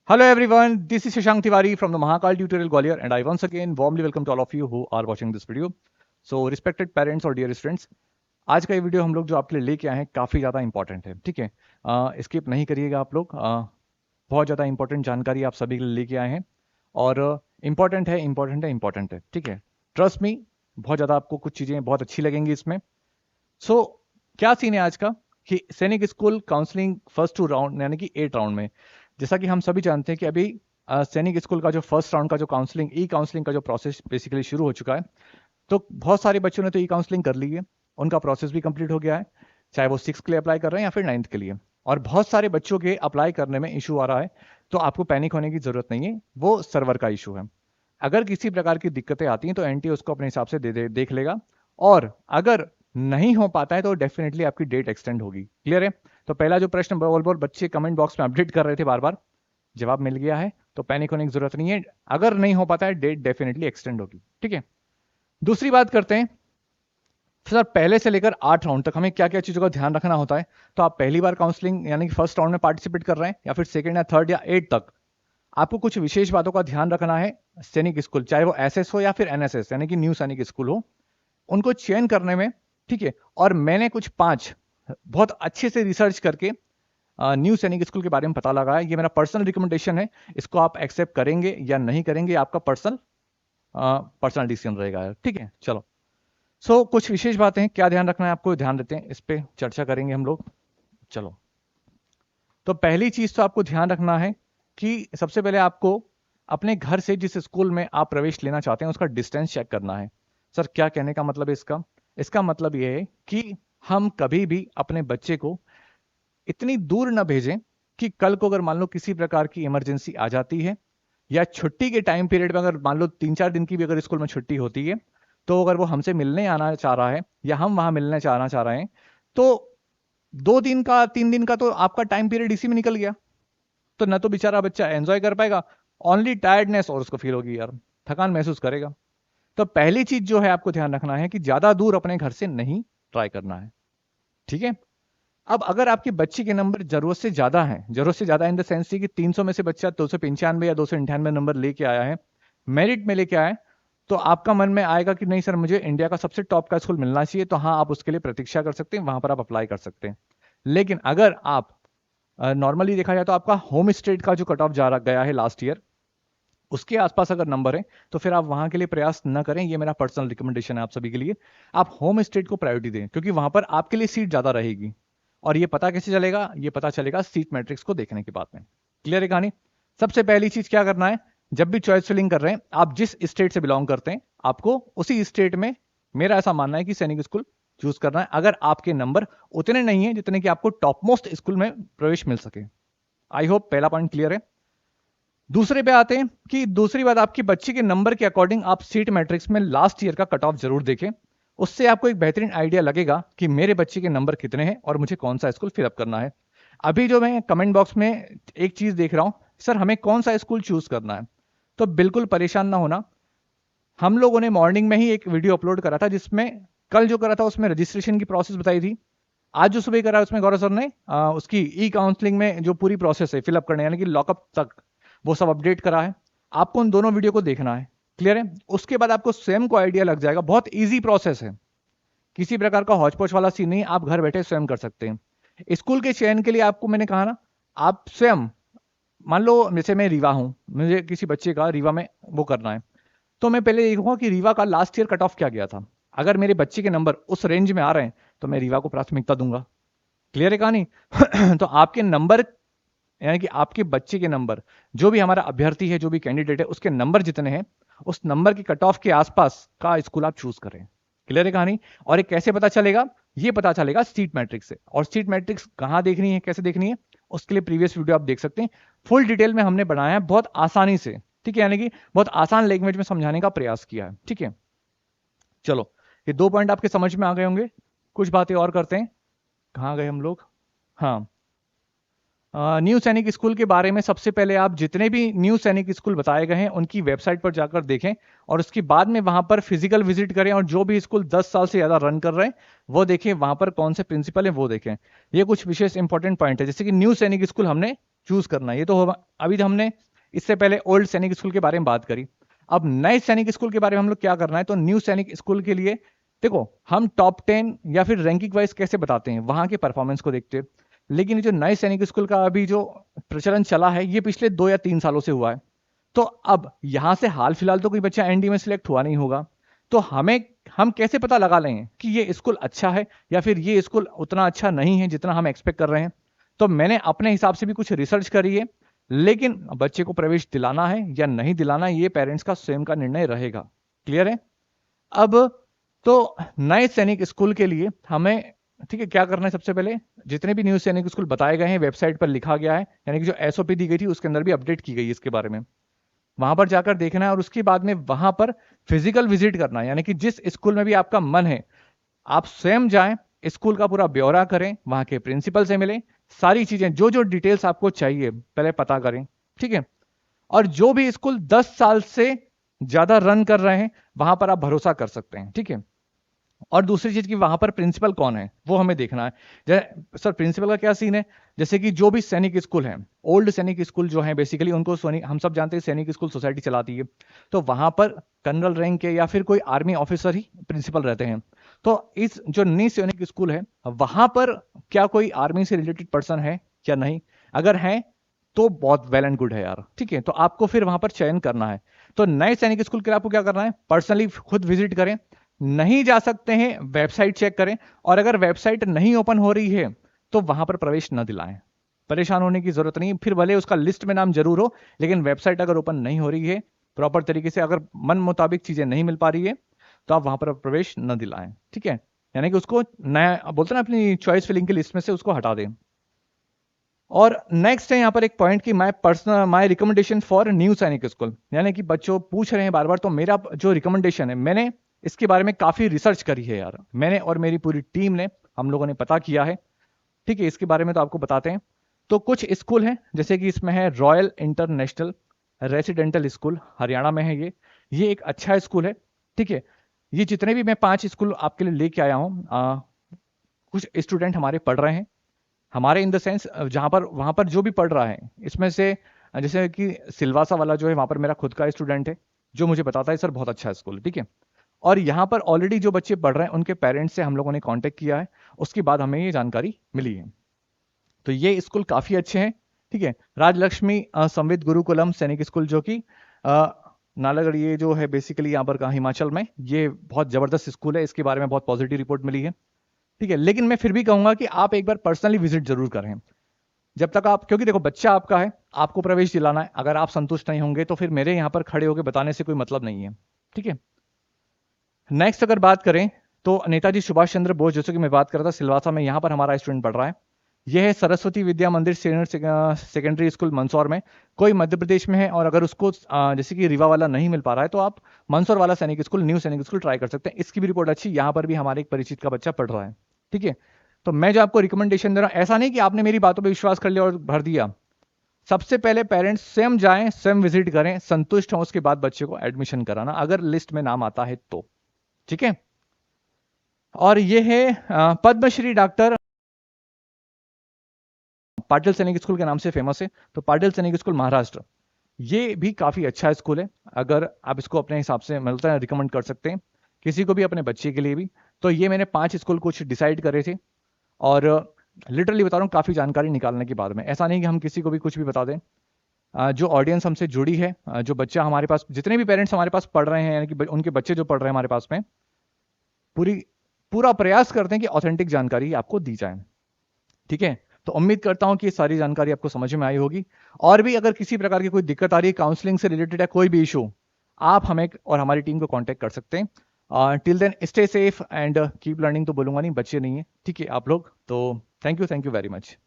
Hello everyone, this is Shashank Tiwari from the Mahakal Tutorial Gwalior and I once again warmly welcome to all of you who are watching this video. So respected parents और dear students, आज का ये video हम लोग जो आपके लिए लेके आए हैं काफ़ी ज़्यादा इंपॉर्टेंट है, ठीक है। स्किप नहीं करिएगा आप लोग, बहुत ज़्यादा इंपॉर्टेंट जानकारी आप सभी के लिए लेके आए हैं और इम्पॉर्टेंट है, ठीक है। ट्रस्ट मी, बहुत ज़्यादा आपको कुछ चीज़ें बहुत अच्छी लगेंगी इसमें। सो क्या सीन है आज का कि सैनिक स्कूल काउंसलिंग फर्स्ट 2 राउंड यानी कि 8 राउंड में, जैसा कि हम सभी जानते हैं कि अभी सैनिक स्कूल का जो फर्स्ट राउंड का जो काउंसलिंग ई काउंसलिंग का जो प्रोसेस बेसिकली शुरू हो चुका है। तो बहुत सारे बच्चों ने तो ई काउंसलिंग कर ली है, उनका प्रोसेस भी कंप्लीट हो गया है, चाहे वो 6 के लिए अप्लाई कर रहे हैं या फिर 9th के लिए। और बहुत सारे बच्चों के अप्लाई करने में इशू आ रहा है, तो आपको पैनिक होने की जरूरत नहीं है, वो सर्वर का इशू है। अगर किसी प्रकार की दिक्कतें आती हैं तो एनटी उसको अपने हिसाब से देख लेगा, और अगर नहीं हो पाता है तो डेफिनेटली आपकी डेट एक्सटेंड होगी। क्लियर है? तो पहला जो प्रश्न बोल बच्चे कमेंट बॉक्स में अपडेट कर रहे थे बार बार, जवाब मिल गया है, तो पैनिक होने की जरूरत नहीं है। अगर नहीं हो पाता है डेट डेफिनेटली एक्सटेंड होगी, ठीक है। दूसरी बात करते हैं सर, पहले से लेकर 8 राउंड तक हमें क्या क्या चीजों का ध्यान रखना होता है। तो आप पहली बार काउंसलिंग यानी कि फर्स्ट राउंड में पार्टिसिपेट कर रहे हैं या फिर सेकंड या थर्ड या 8 तक, आपको कुछ विशेष बातों का ध्यान रखना है। सैनिक स्कूल, चाहे वो एसएस हो या फिर एनएसएस यानी कि न्यू सैनिक स्कूल हो, उनको चयन करने में, ठीक है। और मैंने कुछ 5 बहुत अच्छे से रिसर्च करके न्यू सैनिक स्कूल के बारे में पता लगाया। ये मेरा पर्सनल रिकमेंडेशन है, इसको आप एक्सेप्ट करेंगे या नहीं करेंगे आपका पर्सनल डिसीजन रहेगा, ठीक है। चलो, सो कुछ विशेष बातें हैं, क्या ध्यान रखना है आपको, ध्यान देते हैं, इस पे चर्चा करेंगे हम लोग। चलो, तो पहली चीज तो आपको ध्यान रखना है कि सबसे पहले आपको अपने घर से जिस स्कूल में आप प्रवेश लेना चाहते हैं उसका डिस्टेंस चेक करना है। सर, क्या कहने का मतलब है इसका मतलब यह है कि हम कभी भी अपने बच्चे को इतनी दूर न भेजें कि कल को अगर मान लो किसी प्रकार की इमरजेंसी आ जाती है, या छुट्टी के टाइम पीरियड में अगर मान लो 3-4 दिन की भी अगर स्कूल में छुट्टी होती है, तो अगर वो हमसे मिलने आना चाह रहा है या हम वहां मिलने चाहना चाह रहे हैं, तो 2 दिन का 3 दिन का तो आपका टाइम पीरियड इसी में निकल गया। तो न तो बेचारा बच्चा एंजॉय कर पाएगा, ओनली टायर्डनेस और उसको फील होगी, यार थकान महसूस करेगा। तो पहली चीज जो है आपको ध्यान रखना है कि ज्यादा दूर अपने घर से नहीं ट्राई करना है, ठीक है। अब अगर आपके बच्चे के नंबर जरूरत से ज्यादा इन द सेंस कि 300 में से बच्चा 295 या 298 नंबर लेके आया है, मेरिट में लेके आया है, तो आपका मन में आएगा कि नहीं सर, मुझे इंडिया का सबसे टॉप का स्कूल मिलना चाहिए, तो हाँ, आप उसके लिए प्रतीक्षा कर सकते हैं, वहां पर आप अप्लाई कर सकते हैं। लेकिन अगर आप नॉर्मली देखा जाए तो आपका होम स्टेट का जो कट ऑफ जा गया है लास्ट ईयर, उसके आसपास अगर नंबर है, तो फिर आप वहां के लिए प्रयास न करें। ये मेरा पर्सनल रिकमेंडेशन है आप सभी के लिए। आप होम स्टेट को प्रायोरिटी दें, क्योंकि वहां पर आपके लिए सीट ज्यादा रहेगी। और ये पता कैसे चलेगा? ये पता चलेगा सीट मैट्रिक्स को देखने के बाद में। क्लियर है कहानी? सबसे पहली चीज क्या करना है, जब भी चॉइस फिलिंग कर रहे हैं, आप जिस स्टेट से बिलोंग करते हैं, आपको उसी स्टेट में, मेरा ऐसा मानना है कि सैनिक स्कूल चूज करना है, अगर आपके नंबर उतने नहीं है जितने कि आपको टॉप मोस्ट स्कूल में प्रवेश मिल सके। आई होप पहला पॉइंट क्लियर है। दूसरे पे आते हैं कि दूसरी बात, आपके बच्चे के नंबर के अकॉर्डिंग आप सीट मैट्रिक्स में लास्ट ईयर का कट ऑफ जरूर देखें। उससे आपको एक बेहतरीन आइडिया लगेगा कि मेरे बच्चे के नंबर कितने हैं और मुझे कौन सा स्कूल फिलअप करना है। अभी जो मैं कमेंट बॉक्स में एक चीज देख रहा हूं, सर हमें कौन सा स्कूल चूज करना है, तो बिल्कुल परेशान ना होना। हम लोगों ने मॉर्निंग में ही एक वीडियो अपलोड करा था, जिसमें कल जो करा था उसमें रजिस्ट्रेशन की प्रोसेस बताई थी। आज जो सुबह करा उसमें गौरव सर ने उसकी ई काउंसलिंग में जो पूरी प्रोसेस है फिलअप करने यानी कि लॉकअप तक, वो सब अपडेट करा है। आपको उन दोनों वीडियो को देखना है। क्लियर है? उसके बाद आपको स्वयं को आइडिया लग जाएगा। बहुत इजी प्रोसेस है, किसी प्रकार का हौच-पौच वाला सीन नहीं, आप घर बैठे स्वयं कर सकते हैं। स्कूल के चयन के लिए आपको मैंने कहा ना, आप स्वयं, मान लो जैसे मैं रीवा हूं, मुझे किसी बच्चे का रीवा में वो करना है, तो मैं पहले देखूंगा कि रीवा का लास्ट ईयर कट ऑफ क्या गया था। अगर मेरे बच्चे के नंबर उस रेंज में आ रहे हैं तो मैं रीवा को प्राथमिकता दूंगा। क्लियर है कहानी? तो आपके नंबर यानी कि आपके बच्चे के नंबर, जो भी हमारा अभ्यर्थी है, जो भी कैंडिडेट है, उसके नंबर जितने हैं, उस नंबर की कट ऑफ के आसपास का स्कूल आप चूज करें। क्लियर है कहानी? और ये कैसे पता चलेगा? ये पता चलेगा सीट मैट्रिक्स से। और सीट मैट्रिक्स कहां देखनी है, कैसे देखनी है, उसके लिए प्रीवियस वीडियो आप देख सकते हैं। फुल डिटेल में हमने बनाया है, बहुत आसानी से, ठीक है, यानी कि बहुत आसान लैंग्वेज में समझाने का प्रयास किया है, ठीक है। चलो, ये 2 पॉइंट आपके समझ में आ गए होंगे। कुछ बातें और करते हैं। कहां गए हम लोग? हाँ, न्यू सैनिक स्कूल के बारे में सबसे पहले आप जितने भी न्यू सैनिक स्कूल बताए गए हैं उनकी वेबसाइट पर जाकर देखें, और उसके बाद में वहां पर फिजिकल विजिट करें, और जो भी स्कूल 10 साल से ज्यादा रन कर रहे हैं वो देखें, वहां पर कौन से प्रिंसिपल हैं वो देखें। ये कुछ विशेष इंपॉर्टेंट पॉइंट है। जैसे कि न्यू सैनिक स्कूल हमने चूज करना है। ये तो अभी हमने इससे पहले ओल्ड सैनिक स्कूल के बारे में बात करी। अब नए सैनिक स्कूल के बारे में हम लोग क्या करना है, तो न्यू सैनिक स्कूल के लिए देखो हम टॉप 10 या फिर रैंकिंग वाइज कैसे बताते हैं, वहां के परफॉर्मेंस को देखते हैं। लेकिन जो नए सैनिक स्कूल का अभी जो प्रचलन चला है, ये पिछले 2 या 3 सालों से हुआ है। तो अब यहां से हाल फिलहाल तो कोई बच्चा एनडी में सिलेक्ट हुआ नहीं होगा, तो हम कैसे पता लगा लें कि ये स्कूल अच्छा है या फिर ये स्कूल उतना अच्छा नहीं है जितना हम एक्सपेक्ट कर रहे हैं। तो मैंने अपने हिसाब से भी कुछ रिसर्च करी है, लेकिन बच्चे को प्रवेश दिलाना है या नहीं दिलाना है, ये पेरेंट्स का स्वयं का निर्णय रहेगा। क्लियर है? अब तो नए सैनिक स्कूल के लिए हमें, ठीक है, क्या करना है, सबसे पहले जितने भी न्यू सैनिक स्कूल बताए गए हैं वेबसाइट पर लिखा गया है, यानी कि जो एसओपी दी गई थी उसके अंदर भी अपडेट की गई है इसके बारे में, वहां पर जाकर देखना है और उसके बाद में वहां पर फिजिकल विजिट करना है। यानी कि जिस स्कूल में भी आपका मन है, आप स्वयं जाएं, स्कूल का पूरा ब्यौरा करें, वहां के प्रिंसिपल से मिलें, सारी चीजें जो जो डिटेल्स आपको चाहिए पहले पता करें। ठीक है? और जो भी स्कूल 10 साल से ज्यादा रन कर रहे हैं वहां पर आप भरोसा कर सकते हैं। ठीक है? और दूसरी चीज कि वहां पर प्रिंसिपल कौन है वो हमें देखना है। सर प्रिंसिपल का क्या सीन है, जैसे कि जो भी सैनिक स्कूल है, ओल्ड सैनिक स्कूल जो है बेसिकली उनको हम सब जानते हैं सैनिक स्कूल सोसाइटी चलाती है, तो वहां पर कर्नल रैंक के या फिर कोई आर्मी ऑफिसर ही प्रिंसिपल रहते हैं। तो इस जो न्यू सैनिक स्कूल है वहां पर क्या कोई आर्मी से रिलेटेड पर्सन है या नहीं, अगर है तो बहुत वेल एंड गुड है यार। ठीक है? तो आपको फिर वहां पर चयन करना है। तो नए सैनिक स्कूल के लिए आपको क्या करना है, पर्सनली खुद विजिट करें, नहीं जा सकते हैं वेबसाइट चेक करें, और अगर वेबसाइट नहीं ओपन हो रही है तो वहां पर प्रवेश न दिलाएं। परेशान होने की जरूरत नहीं, फिर भले उसका लिस्ट में नाम जरूर हो, लेकिन वेबसाइट अगर ओपन नहीं हो रही है प्रॉपर तरीके से, अगर मन मुताबिक चीजें नहीं मिल पा रही है, तो आप वहां पर प्रवेश न दिलाएं। ठीक है? यानी कि उसको नया बोलते हैं ना, अपनी चॉइस फिलिंग की लिस्ट में से उसको हटा दें। और नेक्स्ट है यहाँ पर एक पॉइंट कि माय रिकमेंडेशन फॉर न्यू सैनिक स्कूल, यानी कि बच्चों पूछ रहे हैं बार बार, तो मेरा जो रिकमेंडेशन है, मैंने इसके बारे में काफी रिसर्च करी है यार, मैंने और मेरी पूरी टीम ने, हम लोगों ने पता किया है। ठीक है? इसके बारे में तो आपको बताते हैं। तो कुछ स्कूल हैं, जैसे कि इसमें है royal international residential school, Haryana में है ये एक अच्छा स्कूल है। ठीक है? ये जितने भी मैं 5 स्कूल आपके लिए लेके आया हूँ, कुछ स्टूडेंट हमारे पढ़ रहे हैं, हमारे इन द सेंस जहां पर वहां पर जो भी पढ़ रहा है इसमें से, जैसे कि सिलवासा वाला जो है वहां पर मेरा खुद का स्टूडेंट है जो मुझे बताता है सर बहुत अच्छा है स्कूल। ठीक है? और यहाँ पर ऑलरेडी जो बच्चे पढ़ रहे हैं उनके पेरेंट्स से हम लोगों ने कांटेक्ट किया है, उसके बाद हमें ये जानकारी मिली है। तो ये स्कूल काफी अच्छे हैं। ठीक है? राजलक्ष्मी संविद गुरुकुलम सैनिक स्कूल, जो कि नालागढ़, ये जो है बेसिकली यहाँ पर हिमाचल में, ये बहुत जबरदस्त स्कूल है, इसके बारे में बहुत पॉजिटिव रिपोर्ट मिली है। ठीक है? लेकिन मैं फिर भी कहूंगा कि आप एक बार पर्सनली विजिट जरूर करें, जब तक आप, क्योंकि देखो बच्चा आपका है, आपको प्रवेश दिलाना है, अगर आप संतुष्ट नहीं होंगे तो फिर मेरे यहाँ पर खड़े होकर बताने से कोई मतलब नहीं है। ठीक है? नेक्स्ट अगर बात करें तो नेताजी सुभाष चंद्र बोस, जैसे कि मैं बात कर रहा था, सिलवासा में यहाँ पर हमारा स्टूडेंट पढ़ रहा है। यह है सरस्वती विद्या मंदिर सीनियर सेकेंडरी स्कूल मंदसौर में, कोई मध्य प्रदेश में है, और अगर उसको जैसे कि रीवा वाला नहीं मिल पा रहा है तो आप मंदसौर वाला सैनिक स्कूल, न्यू सैनिक स्कूल ट्राई कर सकते हैं। इसकी भी रिपोर्ट अच्छी, यहाँ पर भी हमारे एक परिचित का बच्चा पढ़ रहा है। ठीक है? तो मैं जो आपको रिकमेंडेशन दे रहा हूं, ऐसा नहीं कि आपने मेरी बातों पर विश्वास कर लिया और भर दिया। सबसे पहले पेरेंट्स स्वयं जाएं, स्वयं विजिट करें, संतुष्ट हों, उसके बाद बच्चे को एडमिशन कराना, अगर लिस्ट में नाम आता है तो। ठीक है? और ये है पद्मश्री डॉक्टर पाटिल सैनिक स्कूल के नाम से फेमस है, तो पाटिल सैनिक स्कूल महाराष्ट्र, ये भी काफी अच्छा स्कूल है, अगर आप इसको अपने हिसाब से मिलता है रिकमेंड कर सकते हैं किसी को भी, अपने बच्चे के लिए भी। तो ये मैंने 5 स्कूल कुछ डिसाइड करे थे, और लिटरली बता रहा हूँ काफी जानकारी निकालने के बाद में, ऐसा नहीं कि हम किसी को भी कुछ भी बता दें। जो ऑडियंस हमसे जुड़ी है, जो बच्चा हमारे पास, जितने भी पेरेंट्स हमारे पास पढ़ रहे हैं, यानी कि उनके बच्चे जो पढ़ रहे हैं हमारे पास में, पूरा प्रयास करते हैं कि ऑथेंटिक जानकारी आपको दी जाए। ठीक है? तो उम्मीद करता हूं कि ये सारी जानकारी आपको समझ में आई होगी। और भी अगर किसी प्रकार की कोई दिक्कत आ रही है, काउंसलिंग से रिलेटेड है कोई भी इशू, आप हमें और हमारी टीम को कांटेक्ट कर सकते हैं। Till then stay safe and keep learning, तो बोलूंगा नहीं, बच्चे नहीं है। ठीक है आप लोग, तो थैंक यू वेरी मच।